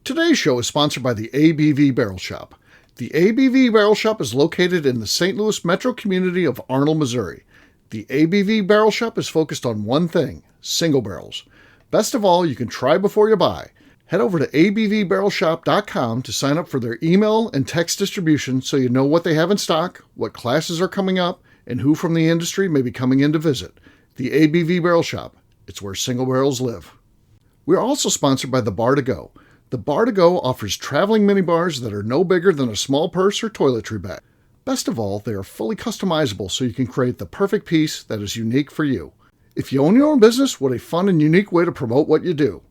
Today's show is sponsored by the ABV Barrel Shop. The ABV Barrel Shop is located in the St. Louis metro community of Arnold, Missouri. The ABV Barrel Shop is focused on one thing, single barrels. Best of all, you can try before you buy. Head over to abvbarrelshop.com to sign up for their email and text distribution so you know what they have in stock, what classes are coming up, and who from the industry may be coming in to visit. The ABV Barrel Shop. It's where single barrels live. We are also sponsored by the Bar to Go. The Bar to Go offers traveling minibars that are no bigger than a small purse or toiletry bag. Best of all, they are fully customizable so you can create the perfect piece that is unique for you. If you own your own business, what a fun and unique way to promote what you do.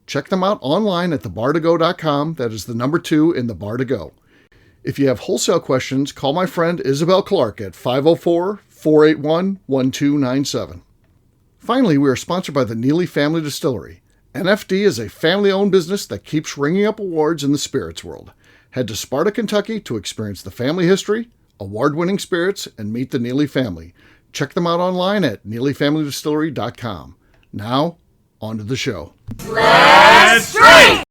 Check them out online at thebar2go.com. That is the number 2 in the Bar to Go. If you have wholesale questions, call my friend Isabel Clark at 504-481-1297. Finally, we are sponsored by the Neely Family Distillery. NFD is a family-owned business that keeps ringing up awards in the spirits world. Head to Sparta, Kentucky to experience the family history, award-winning spirits, and meet the Neely family. Check them out online at neelyfamilydistillery.com. Now, on to the show. Let's drink!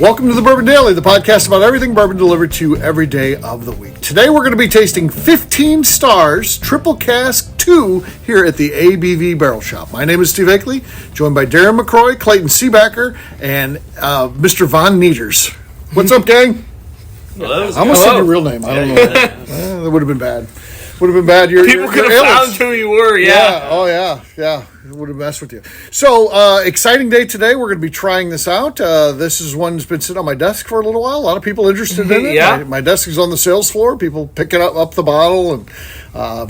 Welcome to the Bourbon Daily, the podcast about everything bourbon delivered to you every day of the week. Today we're going to be tasting 15 Stars Triple Cask 2 here at the ABV Barrel Shop. My name is Steve Akeley, joined by Darren McCroy, Clayton Seabacker, and Mr. Von Nieters. What's up, gang? Hello. I almost said your real name. I don't know. That would have been bad. Would have been bad. People could have found who you were, yeah. Oh, yeah. It would have messed with you. So, exciting day today. We're going to be trying this out. This is one that's been sitting on my desk for a little while. A lot of people interested in it. Yeah. My desk is on the sales floor. People picking up the bottle and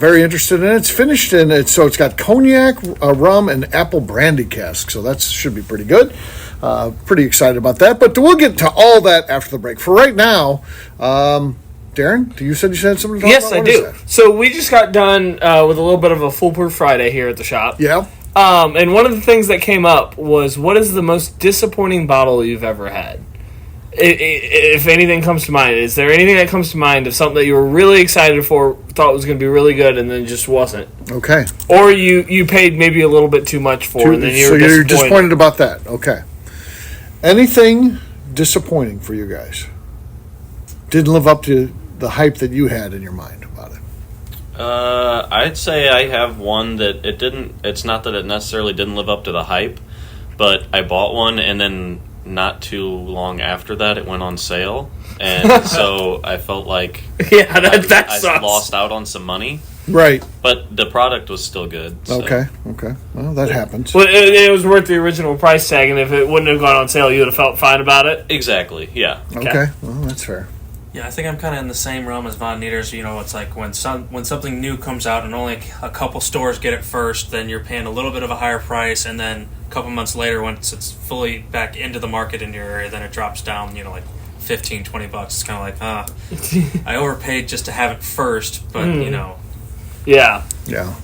very interested in it. It's finished, and it's got cognac, rum, and apple brandy cask. So that should be pretty good. Pretty excited about that. But we'll get to all that after the break. For right now, Darren, you said something to talk about? Yes, I do. So we just got done with a little bit of a Foolproof Friday here at the shop. Yeah. And one of the things that came up was, what is the most disappointing bottle you've ever had? If anything comes to mind, is there anything that comes to mind of something that you were really excited for, thought was going to be really good, and then just wasn't? Okay. Or you paid maybe a little bit too much for, and then you're disappointed about that. Okay. Anything disappointing for you guys? Didn't live up to the hype that you had in your mind about it? I'd say I have one that it didn't. It's not that it necessarily didn't live up to the hype, but I bought one and then not too long after that it went on sale, and so I felt like I lost out on some money. Right. But the product was still good. So. Okay. Well, that happens. Well, it was worth the original price tag, and if it wouldn't have gone on sale, you would have felt fine about it. Exactly. Yeah. Okay. Well, that's fair. Yeah, I think I'm kind of in the same realm as Von Nieters. You know, it's like when something new comes out and only a couple stores get it first, then you're paying a little bit of a higher price, and then a couple months later, once it's fully back into the market in your area, then it drops down, like $15, $20. It's kind of like, I overpaid just to have it first, but, Yeah. Yeah.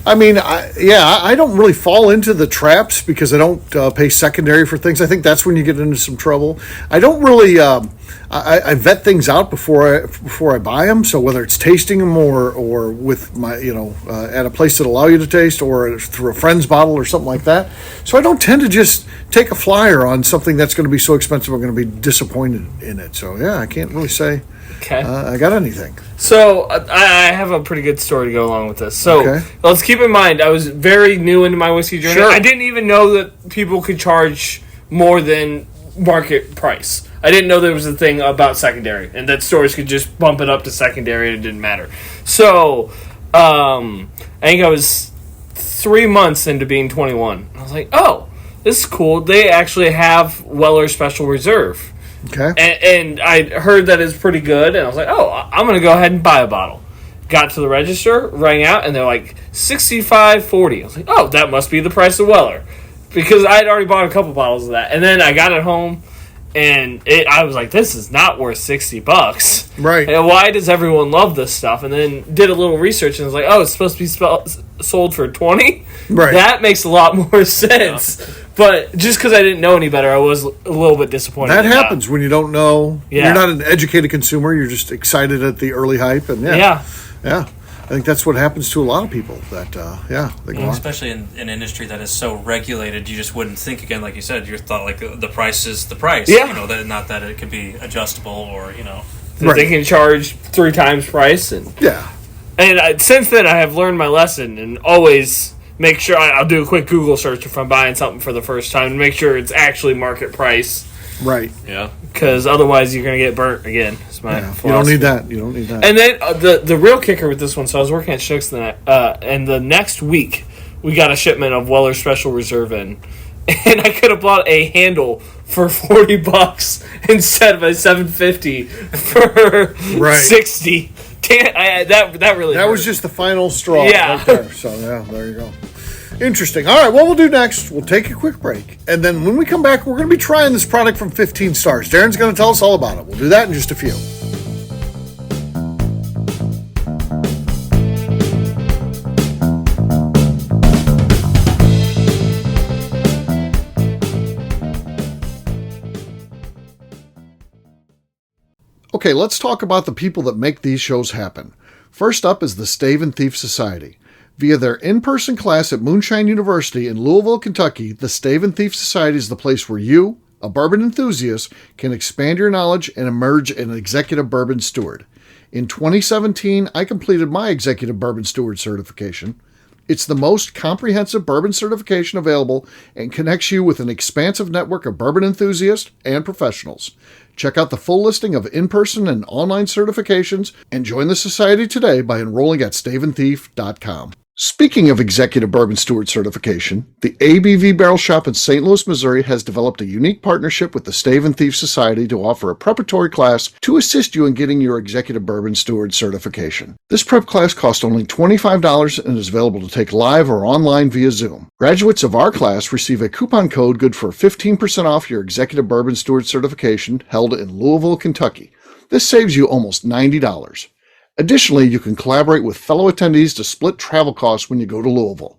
I mean, I don't really fall into the traps because I don't pay secondary for things. I think that's when you get into some trouble. I don't really I vet things out before I buy them. So whether it's tasting them or with my at a place that allow you to taste or through a friend's bottle or something like that. So I don't tend to just take a flyer on something that's going to be so expensive I'm going to be disappointed in it. So yeah, I can't really say. Okay. I got anything. So, I have a pretty good story to go along with this. So, Let's keep in mind, I was very new into my whiskey journey. Sure. I didn't even know that people could charge more than market price. I didn't know there was a thing about secondary, and that stores could just bump it up to secondary and it didn't matter. So, I think I was 3 months into being 21. I was like, oh, this is cool. They actually have Weller Special Reserve. Okay. And I heard that it's pretty good, and I was like, oh, I'm going to go ahead and buy a bottle. Got to the register, rang out, and they're like, $65.40. I was like, oh, that must be the price of Weller. Because I had already bought a couple bottles of that. And then I got it home, And I was like, this is not worth $60. Right. And why does everyone love this stuff? And then did a little research and was like, oh, it's supposed to be sold for $20? Right. That makes a lot more sense. Yeah. But just because I didn't know any better, I was a little bit disappointed. That happens when you don't know. Yeah. You're not an educated consumer. You're just excited at the early hype. And yeah. I think that's what happens to a lot of people. That they go on. Especially in an industry that is so regulated, you just wouldn't think again, like you said. You thought like the price is the price. Yeah. You know, that not that it could be adjustable or Right. They can charge 3 times price and since then I have learned my lesson and always make sure I'll do a quick Google search if I'm buying something for the first time to make sure it's actually market price. Right. Yeah. Because otherwise you're going to get burnt again. You don't need that. And then the real kicker with this one, so I was working at Schnucks and the next week we got a shipment of Weller Special Reserve in. And I could have bought a handle for $40 instead of a $7.50 for $60. That really hurt. Was just the final straw. Yeah. Right there. So there you go. Interesting. All right, what we'll do next, we'll take a quick break. And then when we come back, we're going to be trying this product from 15 Stars. Darren's going to tell us all about it. We'll do that in just a few. Okay, let's talk about the people that make these shows happen. First up is the Stave and Thief Society. Via their in-person class at Moonshine University in Louisville, Kentucky, the Stave and Thief Society is the place where you, a bourbon enthusiast, can expand your knowledge and emerge an executive bourbon steward. In 2017, I completed my executive bourbon steward certification. It's the most comprehensive bourbon certification available and connects you with an expansive network of bourbon enthusiasts and professionals. Check out the full listing of in-person and online certifications and join the society today by enrolling at staveandthief.com. Speaking of executive bourbon steward certification, the ABV Barrel Shop in St. Louis, Missouri has developed a unique partnership with the Stave and Thief Society to offer a preparatory class to assist you in getting your executive bourbon steward certification. This prep class costs only $25 and is available to take live or online via Zoom. Graduates of our class receive a coupon code good for 15% off your executive bourbon steward certification held in Louisville, Kentucky. This saves you almost $90. Additionally, you can collaborate with fellow attendees to split travel costs when you go to Louisville.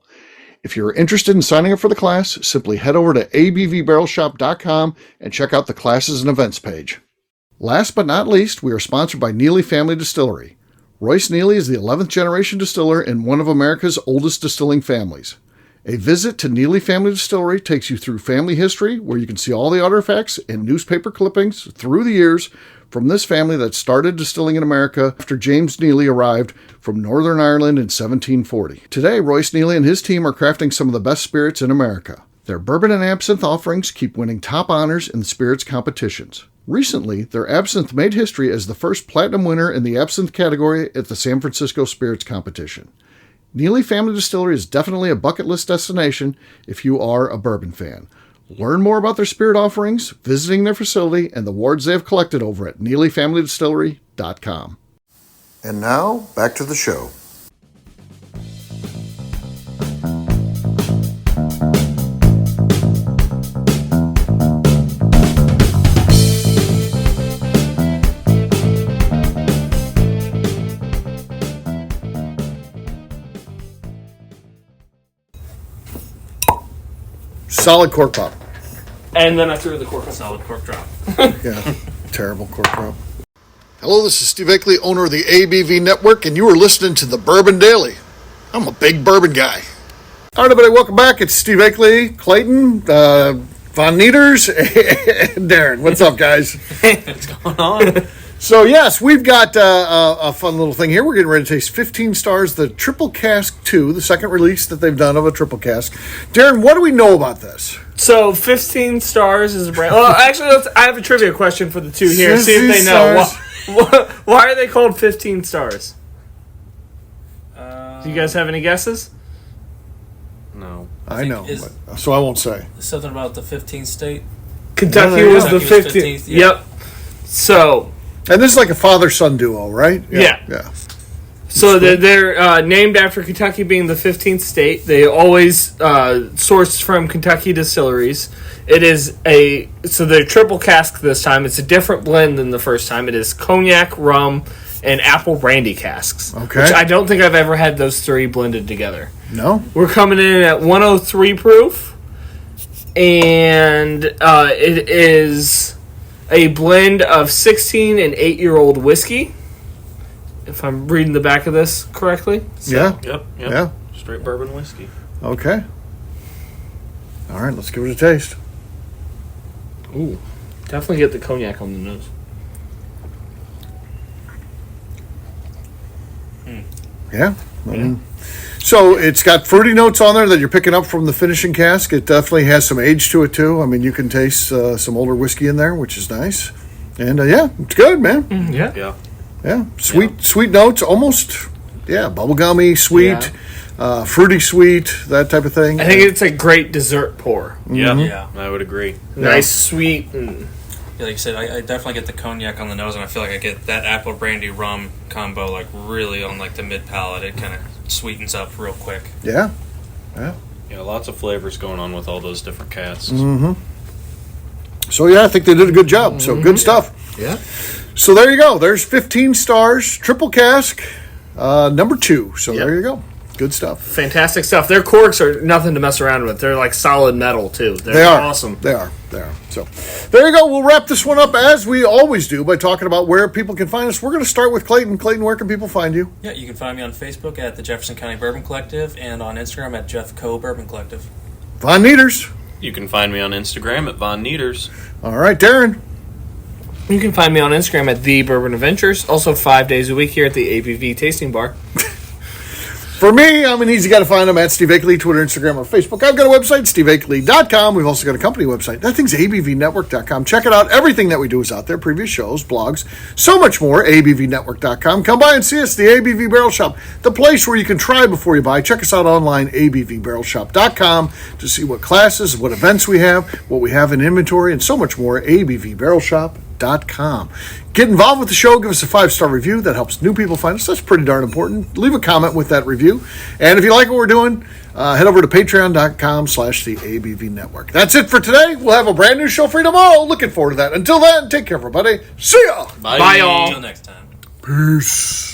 If you're interested in signing up for the class, simply head over to abvbarrelshop.com and check out the classes and events page. Last but not least, we are sponsored by Neely Family Distillery. Royce Neely is the 11th generation distiller in one of America's oldest distilling families. A visit to Neely Family Distillery takes you through family history, where you can see all the artifacts and newspaper clippings through the years from this family that started distilling in America after James Neely arrived from Northern Ireland in 1740. Today, Royce Neely and his team are crafting some of the best spirits in America. Their bourbon and absinthe offerings keep winning top honors in spirits competitions. Recently, their absinthe made history as the first platinum winner in the absinthe category at the San Francisco Spirits Competition. Neely Family Distillery is definitely a bucket list destination if you are a bourbon fan. Learn more about their spirit offerings, visiting their facility, and the awards they have collected over at NeelyFamilyDistillery.com. And now, back to the show. Solid cork pop. And then I threw the cork. Solid cork drop. Yeah, terrible cork pop. Hello, this is Steve Akeley, owner of the ABV Network, and you are listening to the Bourbon Daily. I'm a big bourbon guy. All right, everybody, welcome back. It's Steve Akeley, Clayton, Von Nieters, and Darren. What's up, guys? What's going on? So, yes, we've got a fun little thing here. We're getting ready to taste 15 Stars, the Triple Cask 2, the second release that they've done of a Triple Cask. Darren, what do we know about this? So, 15 Stars is a brand. Well, actually, I have a trivia question for the two here. See if they know. Why are they called 15 Stars? Do you guys have any guesses? No. I know, so I won't say. Something about the 15th state? Kentucky was the 15th. Yeah. Yep. So... And this is like a father-son duo, right? Yeah. So they're named after Kentucky being the 15th state. They always source from Kentucky distilleries. So they're triple cask this time. It's a different blend than the first time. It is cognac, rum, and apple brandy casks. Okay. Which I don't think I've ever had those three blended together. No? We're coming in at 103 proof. And it is a blend of 16 and 8-year-old whiskey. If I'm reading the back of this correctly. So, yeah. Yep. Yeah. Straight bourbon whiskey. Okay. All right, let's give it a taste. Ooh. Definitely get the cognac on the nose. Yeah. So it's got fruity notes on there that you're picking up from the finishing cask. It definitely has some age to it, too. I mean, you can taste some older whiskey in there, which is nice. And, it's good, man. Yeah. Yeah. Yeah. Sweet notes, almost, bubblegummy, sweet, fruity sweet, that type of thing. I think it's a great dessert pour. Yeah, I would agree. Nice, sweet, and... Like you said, I definitely get the cognac on the nose, and I feel like I get that apple brandy rum combo like really on like the mid palate. It kind of sweetens up real quick. Yeah. Lots of flavors going on with all those different casks. So I think they did a good job. So good stuff. Yeah. So there you go. There's 15 stars, triple cask, number 2. So there you go. Good stuff. Fantastic stuff. Their corks are nothing to mess around with. They're like solid metal, too. They are awesome. They are. So there you go. We'll wrap this one up as we always do by talking about where people can find us. We're going to start with Clayton. Clayton, where can people find you? Yeah, you can find me on Facebook at the Jefferson County Bourbon Collective and on Instagram at Jeff Co Bourbon Collective. Von Nieters. You can find me on Instagram at Von Nieters. All right, Darren. You can find me on Instagram at The Bourbon Adventures. Also 5 days a week here at the ABV Tasting Bar. For me, I'm an easy guy to find. I'm at Steve Akeley, Twitter, Instagram, or Facebook. I've got a website, steveakeley.com. We've also got a company website. That thing's abvnetwork.com. Check it out. Everything that we do is out there. Previous shows, blogs, so much more. abvnetwork.com. Come by and see us, the ABV Barrel Shop, the place where you can try before you buy. Check us out online, abvbarrelshop.com, to see what classes, what events we have, what we have in inventory, and so much more. abvbarrelshop.com. Get involved with the show. Give us a 5-star review. That helps new people find us. That's pretty darn important. Leave a comment with that review. And if you like what we're doing, head over to patreon.com/the ABV Network. That's it for today. We'll have a brand new show for you tomorrow. Looking forward to that. Until then, take care, everybody. See ya. Bye y'all. Until next time. Peace.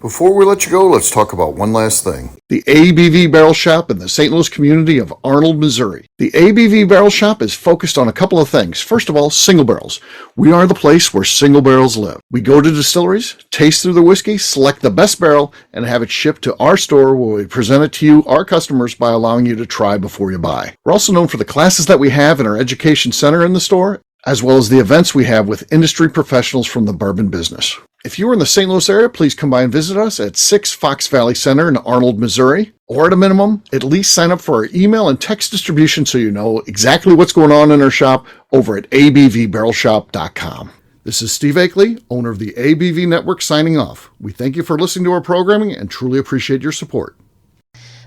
Before we let you go, let's talk about one last thing. The ABV Barrel Shop in the St. Louis community of Arnold, Missouri. The ABV Barrel Shop is focused on a couple of things. First of all, single barrels. We are the place where single barrels live. We go to distilleries, taste through the whiskey, select the best barrel, and have it shipped to our store where we present it to you, our customers, by allowing you to try before you buy. We're also known for the classes that we have in our education center in the store, as well as the events we have with industry professionals from the bourbon business. If you are in the St. Louis area, please come by and visit us at 6 Fox Valley Center in Arnold, Missouri. Or at a minimum, at least sign up for our email and text distribution so you know exactly what's going on in our shop over at abvbarrelshop.com. This is Steve Akeley, owner of the ABV Network, signing off. We thank you for listening to our programming and truly appreciate your support.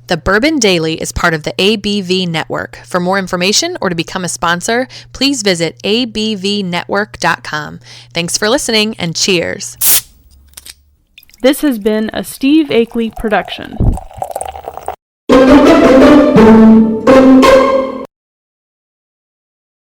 The Bourbon Daily is part of the ABV Network. For more information or to become a sponsor, please visit abvnetwork.com. Thanks for listening and cheers. This has been a Steve Akeley production.